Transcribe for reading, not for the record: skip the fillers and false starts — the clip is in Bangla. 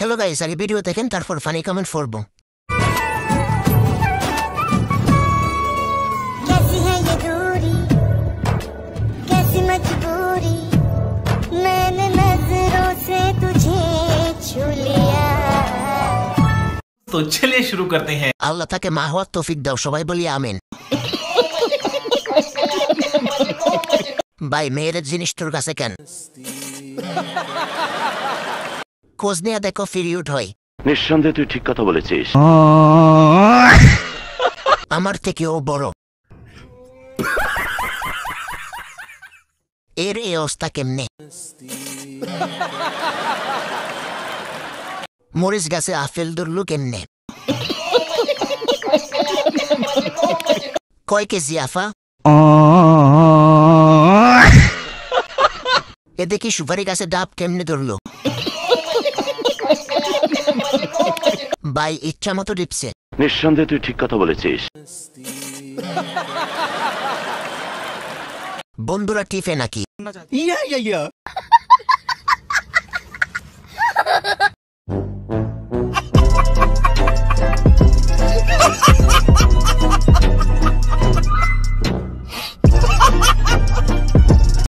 হ্যালো গাইস, আগে ভিডিও দেখেন তারপর ফানি কমেন্ট করব। कैसी है ये दूरी, कैसी मजबूरी, मैंने नजरों से तुझे छू लिया। तो चलिए शुरू करते हैं। আল্লাহ তাকে মা হওয়ার তৌফিক দাও, সবাই বলি আমিন। ভাই, মেয়ের জিনিস তোর কাছে কেন? খোঁজ নিয়ে দেখো পিরিয়ড হয়। নিঃসন্দেহে তুই ঠিক কথা বলেছিস। আমার থেকেও বড়। এর এই অবস্থা কেমনে? মরিচ গাছে আপেল ধরলু কেমনে? কয় কেজি আফা? এ দেখি সুপারি গাছে ডাব কেমনে ধরলো? ভাই, ইচ্ছা মতো ডিপছে। নিঃসন্দেহে তুই ঠিক কথা বলেছিস। বন্ধুরা টিপে নাকি? Yeah.